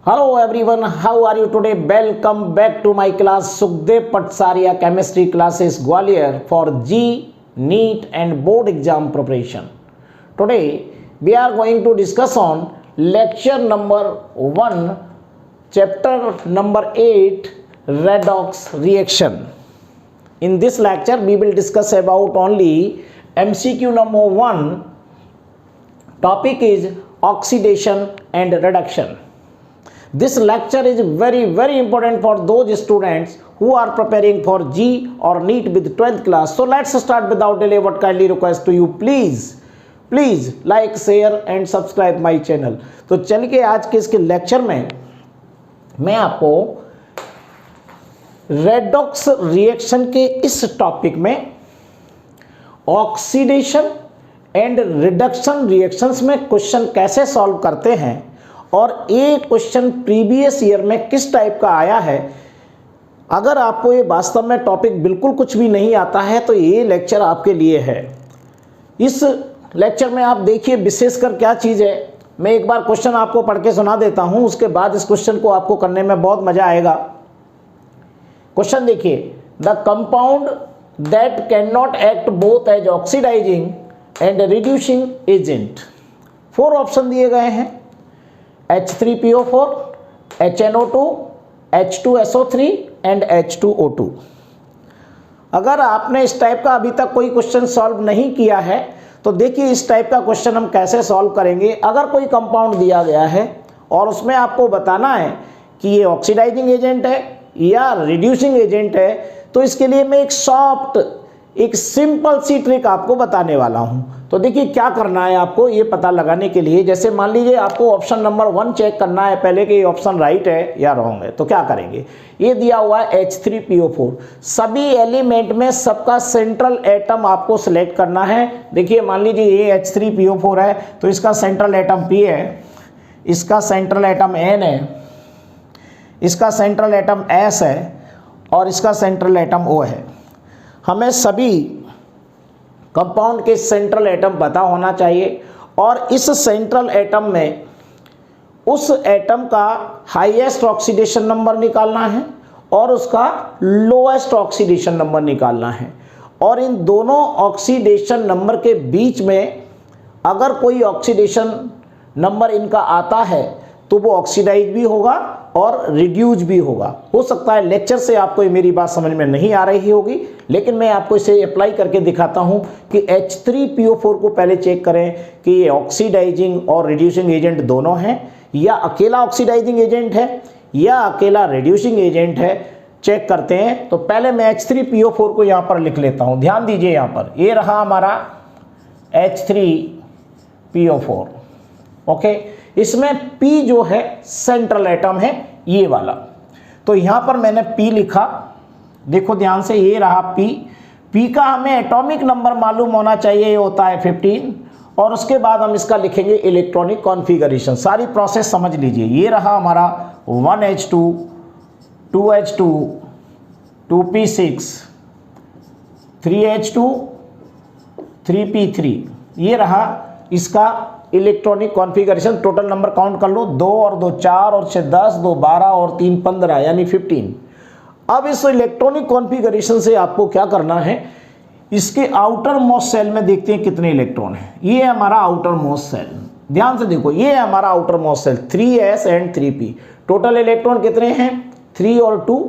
Hello everyone, how are you today? Welcome back to my class Sukhdev Patsaria Chemistry classes Gwalior for G, NEET and board exam preparation. Today we are going to discuss on lecture number 1, chapter number 8, redox reaction. In this lecture we will discuss about only MCQ number 1. Topic is oxidation and reduction. This lecture is very important for those students who are preparing for G or NEET with 12th class. So let's start without delay. What kindly request to you, please like, share and subscribe my channel. तो चलिए आज के इसके lecture में मैं आपको redox reaction के इस टॉपिक में ऑक्सीडेशन एंड रिडक्शन रिएक्शंस में क्वेश्चन कैसे सॉल्व करते हैं और ये क्वेश्चन प्रीवियस ईयर में किस टाइप का आया है। अगर आपको ये वास्तव में टॉपिक बिल्कुल कुछ भी नहीं आता है तो ये लेक्चर आपके लिए है। इस लेक्चर में आप देखिए विशेषकर क्या चीज़ है। मैं एक बार क्वेश्चन आपको पढ़ के सुना देता हूँ, उसके बाद इस क्वेश्चन को आपको करने में बहुत मजा आएगा। क्वेश्चन देखिए, the compound that can not act both as oxidising and reducing agent. 4 option दिए गए हैं, H3PO4, HNO2, H2SO3 and H2O2। अगर आपने इस टाइप का अभी तक कोई क्वेश्चन सॉल्व नहीं किया है तो देखिए इस टाइप का क्वेश्चन हम कैसे सॉल्व करेंगे। अगर कोई कंपाउंड दिया गया है और उसमें आपको बताना है कि ये ऑक्सीडाइजिंग एजेंट है या रिड्यूसिंग एजेंट है, तो इसके लिए मैं एक सिंपल सी ट्रिक आपको बताने वाला हूं। तो देखिए क्या करना है आपको ये पता लगाने के लिए। जैसे मान लीजिए आपको ऑप्शन नंबर 1 चेक करना है पहले कि ये ऑप्शन राइट है या रॉन्ग है। तो क्या करेंगे, ये दिया हुआ है H3PO4। सभी एलिमेंट में सबका सेंट्रल एटम आपको सिलेक्ट करना है। देखिए मान लीजिए ये H3PO4 है तो इसका सेंट्रल एटम P है, इसका सेंट्रल एटम N है, इसका सेंट्रल एटम S है और इसका सेंट्रल एटम O है। हमें सभी कंपाउंड के सेंट्रल एटम पता होना चाहिए और इस सेंट्रल एटम में उस एटम का हाईएस्ट ऑक्सीडेशन नंबर निकालना है और उसका लोएस्ट ऑक्सीडेशन नंबर निकालना है। और इन दोनों ऑक्सीडेशन नंबर के बीच में अगर कोई ऑक्सीडेशन नंबर इनका आता है तो वो ऑक्सीडाइज भी होगा और रिड्यूज भी होगा। हो सकता है लेक्चर से आपको ये मेरी बात समझ में नहीं आ रही होगी, लेकिन मैं आपको इसे अप्लाई करके दिखाता हूं कि H3PO4 को पहले चेक करें कि ये ऑक्सीडाइजिंग और रिड्यूसिंग एजेंट दोनों हैं या अकेला ऑक्सीडाइजिंग एजेंट है या अकेला रिड्यूसिंग एजेंट है। चेक करते हैं। तो पहले मैं H3PO4 को यहाँ पर लिख लेता हूँ। ध्यान दीजिए, यहाँ पर ये रहा हमारा H3PO4। ओके, इसमें P जो है सेंट्रल एटम है ये वाला। तो यहां पर मैंने P लिखा, देखो ध्यान से, ये रहा P। P का हमें एटॉमिक नंबर मालूम होना चाहिए, ये होता है 15। और उसके बाद हम इसका लिखेंगे इलेक्ट्रॉनिक कॉन्फ़िगरेशन। सारी प्रोसेस समझ लीजिए। ये रहा हमारा 1H2, 2H2, 2P6, 3H2, 3P3। ये रहा इसका electronic configuration. Total number count कर लो, 2 और 2 4 और 6 10, 2 12 और 3 15 यानी 15। अब इस इलेक्ट्रॉनिक कॉन्फ़िगरेशन से आपको क्या करना है, इसके आउटर मोस्ट सेल में देखते हैं कितने इलेक्ट्रॉन हैं। ये है हमारा आउटर मोस्ट सेल। ध्यान से देखो, ये है हमारा आउटर मोस्ट सेल 3S एंड 3P। टोटल इलेक्ट्रॉन कितने हैं, 3 और 2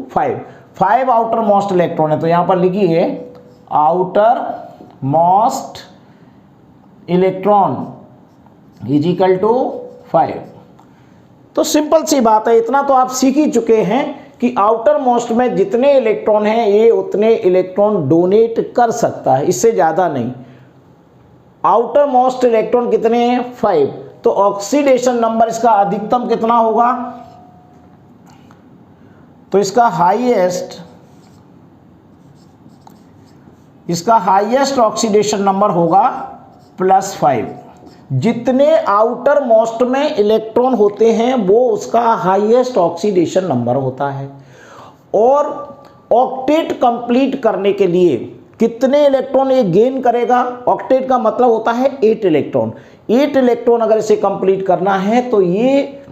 5 आउटर मोस्ट इलेक्ट्रॉन है। तो यहां पर लिखिए outer most electron is equal to 5। तो सिंपल सी बात है, इतना तो आप सीख ही चुके हैं कि आउटर मोस्ट में जितने इलेक्ट्रॉन हैं ये उतने इलेक्ट्रॉन डोनेट कर सकता है, इससे ज़्यादा नहीं। आउटर मोस्ट इलेक्ट्रॉन कितने हैं, 5। तो ऑक्सीडेशन नंबर इसका अधिकतम कितना होगा, तो इसका हाईएस्ट ऑक्सीडेशन नंबर होगा +5। जितने आउटर मोस्ट में इलेक्ट्रॉन होते हैं वो उसका हाईएस्ट ऑक्सीडेशन नंबर होता है। और ऑक्टेट कंप्लीट करने के लिए कितने इलेक्ट्रॉन ये गेन करेगा, ऑक्टेट का मतलब होता है 8 इलेक्ट्रॉन। 8 इलेक्ट्रॉन अगर इसे कंप्लीट करना है तो ये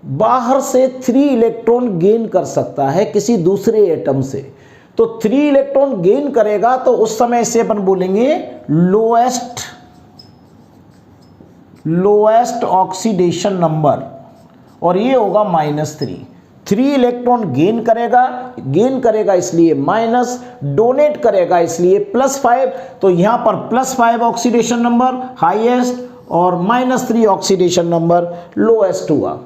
बाहर से 3 इलेक्ट्रॉन गेन कर सकता है किसी दूसरे एटम से। तो 3 इलेक्ट्रॉन गेन करेगा तो उस समय इसे अपन बोलेंगे लोएस्ट ऑक्सीडेशन नंबर, और ये होगा -3। 3 इलेक्ट्रॉन गेन करेगा इसलिए माइनस, डोनेट करेगा इसलिए +5। तो यहां पर +5 ऑक्सीडेशन नंबर हाईएस्ट और -3 ऑक्सीडेशन नंबर लोएस्ट हुआ।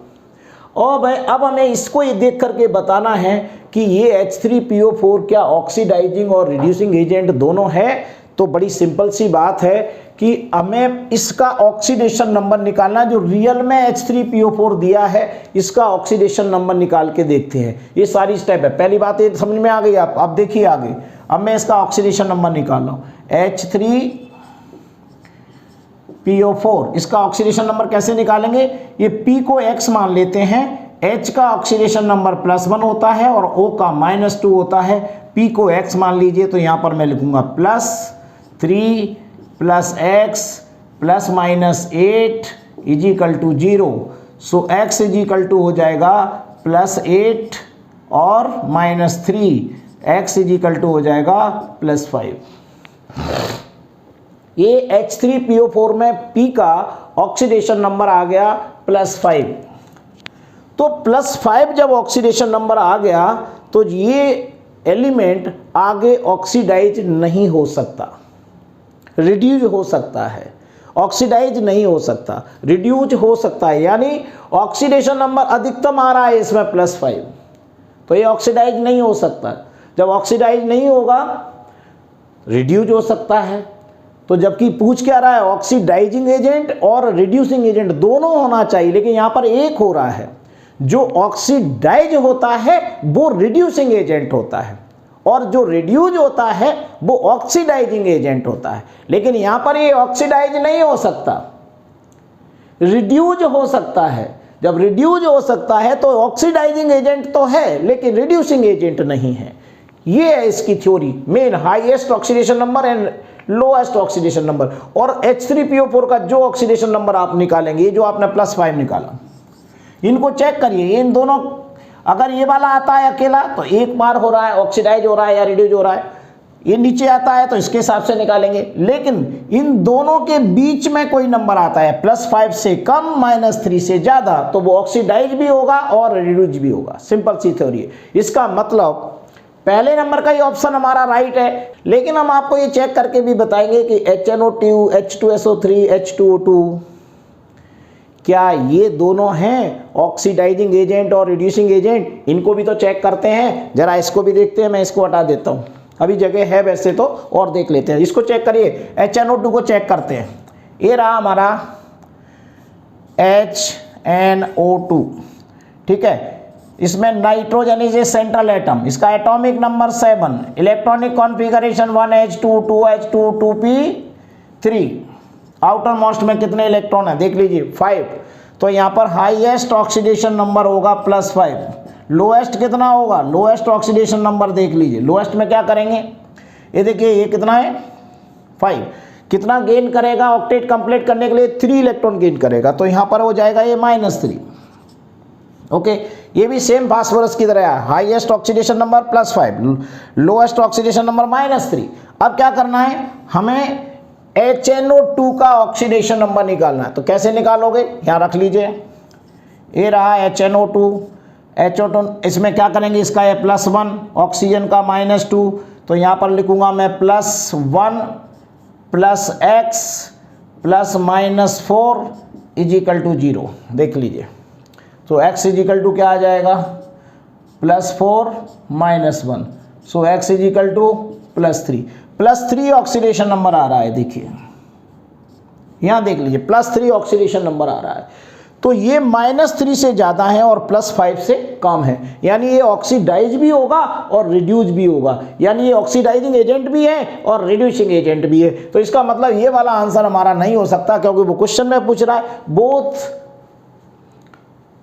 और भाई अब हमें इसको ये देख करके बताना है कि ये H3PO4 क्या ऑक्सीडाइजिंग और रिड्यूसिंग एजेंट दोनों है। तो बड़ी सिंपल सी बात है कि हमें इसका ऑक्सीडेशन नंबर निकालना, जो रियल में H3PO4 दिया है इसका ऑक्सीडेशन नंबर निकाल के देखते हैं। ये सारी स्टेप है। पहली बात ये समझ में आ गई आप, अब देखिए आगे। अब मैं इसका ऑक्सीडेशन नंबर निकाल रहा हूँ H3PO4, इसका ऑक्सीडेशन नंबर कैसे निकालेंगे? ये P को X मान लेते हैं, H का ऑक्सीडेशन नंबर +1 होता है और O का -2 होता है। P को X मान लीजिए, तो यहाँ पर मैं लिखूंगा +3 + X + -8 = 0। सो X हो जाएगा +8 और -3, X हो जाएगा +5। ये H3PO4 में P का ऑक्सीडेशन नंबर आ गया +5। तो +5 जब ऑक्सीडेशन नंबर आ गया तो ये एलिमेंट आगे ऑक्सीडाइज नहीं हो सकता, रिड्यूज हो सकता है, ऑक्सीडाइज नहीं हो सकता, रिड्यूज हो सकता है। यानी ऑक्सीडेशन नंबर अधिकतम आ रहा है इसमें +5, तो ये ऑक्सीडाइज नहीं हो सकता। जब ऑक्सीडाइज नहीं होगा रिड्यूज हो सकता है। तो जबकि पूछ क्या रहा है, ऑक्सीडाइजिंग एजेंट और रिड्यूसिंग एजेंट दोनों होना चाहिए, लेकिन यहाँ पर एक हो रहा है। जो ऑक्सीडाइज होता है वो रिड्यूसिंग एजेंट होता है और जो रिड्यूज होता है वो ऑक्सीडाइजिंग एजेंट होता है। लेकिन यहाँ पर ये ऑक्सीडाइज नहीं हो सकता, रिड्यूज हो सकता है। जब रिड्यूज हो सकता है तो ऑक्सीडाइजिंग एजेंट तो है लेकिन रिड्यूसिंग एजेंट नहीं है। ये है इसकी theory, main highest oxidation number and lowest oxidation number. और H3PO4 का जो ऑक्सीडेशन नंबर आप निकालेंगे, ये जो आपने +5 निकाला, इनको चेक करिए। इन दोनों, अगर ये वाला आता है अकेला तो एक बार हो रहा है, ऑक्सीडाइज हो रहा है या रिड्यूज हो रहा है। ये नीचे आता है तो इसके हिसाब से निकालेंगे। लेकिन इन दोनों के बीच में कोई नंबर आता है +5 से कम, -3 से ज्यादा, तो वो ऑक्सीडाइज भी होगा और रिड्यूज भी होगा। सिंपल सी थ्योरी है। इसका मतलब पहले नंबर का ही ऑप्शन हमारा राइट है। लेकिन हम आपको ये चेक करके भी बताएंगे कि HNO2, H2SO3, H2O2 क्या ये दोनों हैं ऑक्सीडाइजिंग एजेंट और रिड्यूसिंग एजेंट? इनको भी तो चेक करते हैं। जरा इसको भी देखते हैं। मैं इसको हटा देता हूं, अभी जगह है वैसे तो, और देख लेते हैं। इसको चेक करिए, HNO2 को चेक करते हैं। ये रहा हमारा HNO2, ठीक है। इसमें nitrogen is a central atom, इसका atomic number 7, electronic configuration 1H2, 2H2, 2p3। Outer most में कितने इलेक्ट्रॉन है देख लीजिए, 5। तो यहाँ पर हाईएस्ट ऑक्सीडेशन नंबर होगा +5। लोएस्ट कितना होगा? लोएस्ट ऑक्सीडेशन नंबर देख लीजिए। लोएस्ट में क्या करेंगे, ये देखिए, ये कितना है 5। कितना गेन करेगा ऑक्टेट कंप्लीट करने के लिए? 3 इलेक्ट्रॉन गेन करेगा। तो यहाँ पर हो जाएगा ये -3। ओके, ये भी सेम फास्फोरस की तरह है। Highest oxidation number +5, lowest oxidation number -3। अब क्या करना है, हमें HNO2 का ऑक्सीडेशन नंबर निकालना है। तो कैसे निकालोगे, यहाँ रख लीजिए। ये रहा HNO2, इसमें क्या करेंगे, इसका है +1, ऑक्सीजन का -2। तो यहाँ पर लिखूंगा मैं +1 + X + -4 = 0। देख लीजिए, तो X = क्या आ जाएगा, +4 -1। सो X = +3 ऑक्सीडेशन नंबर आ रहा है। देखिए यहाँ देख लीजिए, +3 ऑक्सीडेशन नंबर आ रहा है। तो ये -3 से ज़्यादा है और +5 से कम है, यानी ये ऑक्सीडाइज भी होगा और रिड्यूज भी होगा। यानी ये ऑक्सीडाइजिंग एजेंट भी है और रिड्यूसिंग एजेंट भी है। तो इसका मतलब ये वाला आंसर हमारा नहीं हो सकता, क्योंकि वो क्वेश्चन में पूछ रहा है both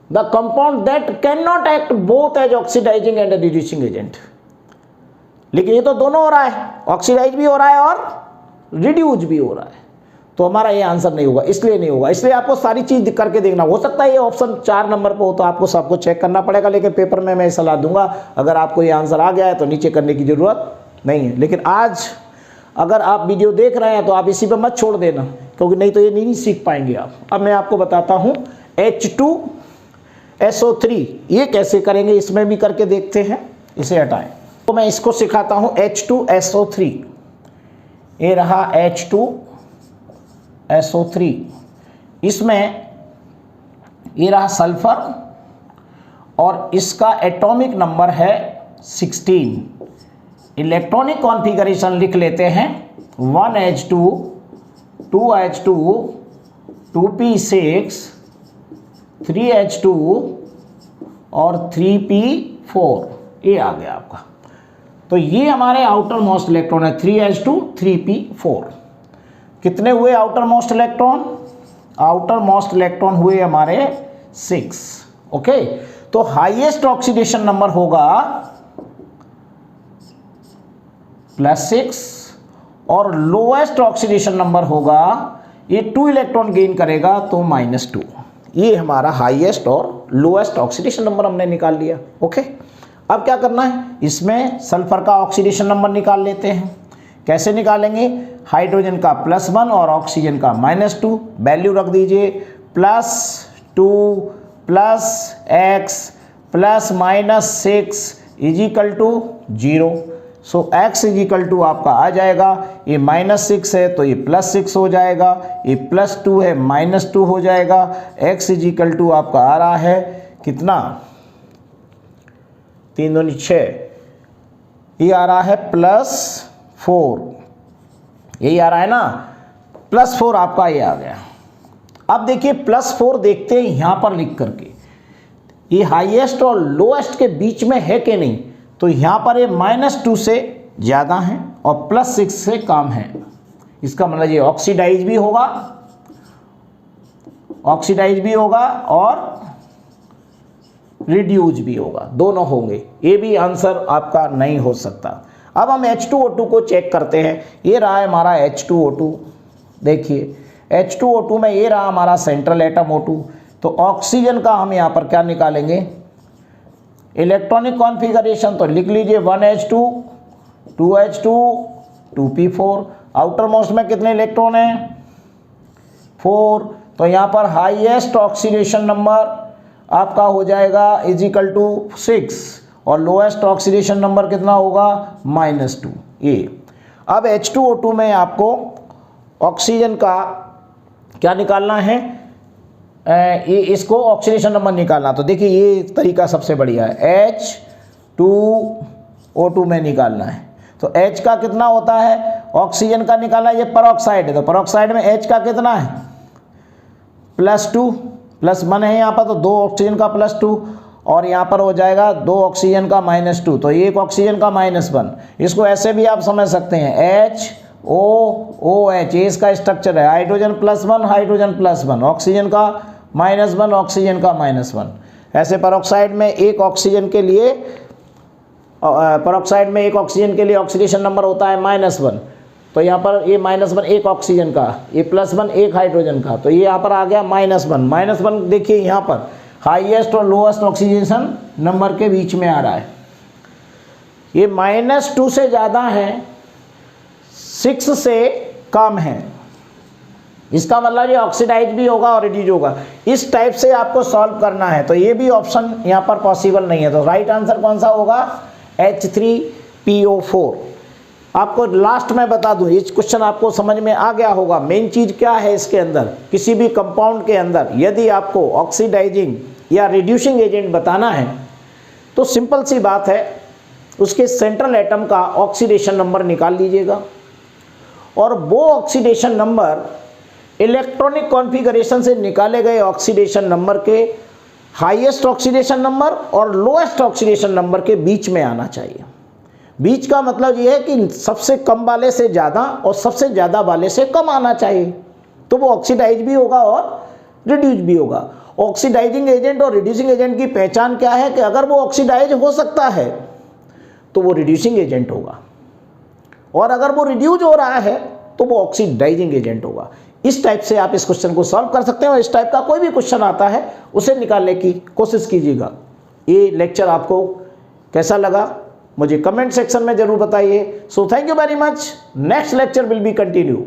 the compound that can not act both as oxidising and reducing agent. लेकिन ये तो दोनों हो रहा है, ऑक्सीडाइज भी हो रहा है और रिड्यूज भी हो रहा है। तो हमारा ये आंसर नहीं होगा, इसलिए नहीं होगा। इसलिए आपको सारी चीज़ करके देखना। हो सकता है ये ऑप्शन 4 नंबर पर हो तो आपको सबको चेक करना पड़ेगा, लेकिन पेपर में मैं सलाह दूंगा अगर आपको ये आंसर आ गया है तो नीचे करने की ज़रूरत नहीं है। लेकिन आज अगर आप वीडियो देख रहे हैं तो आप इसी पर मत छोड़ देना, क्योंकि नहीं तो ये नहीं सीख पाएंगे आप। अब मैं आपको बताता हूँ H2SO3 ये कैसे करेंगे, इसमें भी करके देखते हैं। इसे हटाएं तो मैं इसको सिखाता हूँ। H2SO3 ये रहा H2SO3, इसमें ये रहा सल्फर और इसका एटॉमिक नंबर है 16। इलेक्ट्रॉनिक कॉन्फ़िगरेशन लिख लेते हैं 1H2 2H2 2P6 3H2 और 3P4 ये आ गया आपका। तो ये हमारे आउटर मोस्ट इलेक्ट्रॉन है 3H2 3P4। कितने हुए outer most electron? Outer most electron हुए हमारे 6। ओके, तो हाईएस्ट ऑक्सीडेशन नंबर होगा +6 और लोएस्ट ऑक्सीडेशन नंबर होगा, ये 2 इलेक्ट्रॉन गेन करेगा तो -2। ये हमारा हाईएस्ट और लोएस्ट ऑक्सीडेशन नंबर हमने निकाल लिया। ओके, अब क्या करना है, इसमें सल्फर का ऑक्सीडेशन नंबर निकाल लेते हैं। कैसे निकालेंगे? हाइड्रोजन का +1 और ऑक्सीजन का -2, वैल्यू रख दीजिए +2 +x +-6 = 0। सो x = आपका आ जाएगा, ये -6 है तो ये +6 हो जाएगा, ये +2 है -2 हो जाएगा। x = आपका आ रहा है कितना, 3 दूनी 6, ये आ रहा है +4, यही आ रहा है ना, +4 आपका ये आ गया। अब देखिए +4 देखते हैं यहाँ पर लिख करके, ये हाईएस्ट और लोएस्ट के बीच में है कि नहीं। तो यहाँ पर ये -2 से ज़्यादा है और +6 से कम है। इसका मतलब ये ऑक्सीडाइज भी होगा और रिड्यूज भी होगा, दोनों होंगे। ये भी आंसर आपका नहीं हो सकता। अब हम H2O2 को चेक करते हैं। ये रहा है हमारा H2O2। देखिए H2O2 में ये रहा हमारा सेंट्रल एटम O2। तो ऑक्सीजन का हम यहाँ पर क्या निकालेंगे, इलेक्ट्रॉनिक कॉन्फ़िगरेशन। तो लिख लीजिए 1H2 2H2 2P4। Outer most में कितने इलेक्ट्रॉन हैं? 4। तो यहाँ पर हाईएस्ट ऑक्सीडेशन नंबर आपका हो जाएगा = 6 और लोएस्ट ऑक्सीडेशन नंबर कितना होगा? -2। ये अब H2O2 में आपको ऑक्सीजन का क्या निकालना है, ये इसको ऑक्सीडेशन नंबर निकालना। तो देखिए ये तरीका सबसे बढ़िया है, H2O2 में निकालना है। तो H का कितना होता है, ऑक्सीजन का निकालना है, ये परऑक्साइड है तो परऑक्साइड में H का कितना है, +2 +1 है यहाँ पर, तो 2 ऑक्सीजन का +2 और यहाँ पर हो जाएगा 2 ऑक्सीजन का -2, तो 1 ऑक्सीजन का -1। इसको ऐसे भी आप समझ सकते हैं HOOH, ये इसका स्ट्रक्चर है, हाइड्रोजन +1 हाइड्रोजन +1, ऑक्सीजन का -1 ऑक्सीजन का -1। ऐसे परऑक्साइड में एक ऑक्सीजन के लिए ऑक्सीडेशन नंबर होता है -1। तो यहाँ पर ये -1 एक ऑक्सीजन का, ये +1 एक हाइड्रोजन का, तो ये यहाँ पर आ गया -1। देखिए यहाँ पर हाईएस्ट और लोएस्ट ऑक्सीडेशन नंबर के बीच में आ रहा है। ये -2 से ज़्यादा है, 6 से कम है। इसका मतलब ये ऑक्सीडाइज भी होगा और रिड्यूज होगा। इस टाइप से आपको सॉल्व करना है। तो ये भी ऑप्शन यहाँ पर पॉसिबल नहीं है। तो राइट आंसर कौन सा होगा, H3PO4। आपको लास्ट में बता दूं, ये क्वेश्चन आपको समझ में आ गया होगा। मेन चीज़ क्या है इसके अंदर, किसी भी कंपाउंड के अंदर यदि आपको ऑक्सीडाइजिंग या रिड्यूसिंग एजेंट बताना है तो सिंपल सी बात है, उसके सेंट्रल एटम का ऑक्सीडेशन नंबर निकाल लीजिएगा और वो ऑक्सीडेशन नंबर इलेक्ट्रॉनिक कॉन्फ़िगरेशन से निकाले गए ऑक्सीडेशन नंबर के हाईएस्ट ऑक्सीडेशन नंबर और लोएस्ट ऑक्सीडेशन नंबर के बीच में आना चाहिए। बीच का मतलब ये है कि सबसे कम वाले से ज़्यादा और सबसे ज़्यादा वाले से कम आना चाहिए, तो वो ऑक्सीडाइज भी होगा और रिड्यूस भी होगा। ऑक्सीडाइजिंग एजेंट और रिड्यूसिंग एजेंट की पहचान क्या है कि अगर वो ऑक्सीडाइज हो सकता है तो वो रिड्यूसिंग एजेंट होगा, और अगर वो रिड्यूस हो रहा है तो वो ऑक्सीडाइजिंग एजेंट होगा। इस टाइप से आप इस क्वेश्चन को सॉल्व कर सकते हैं और इस टाइप का कोई भी क्वेश्चन आता है उसे निकालने की कोशिश कीजिएगा। ये लेक्चर आपको कैसा लगा मुझे कमेंट सेक्शन में जरूर बताइए। So thank you very much. Next lecture will be continue.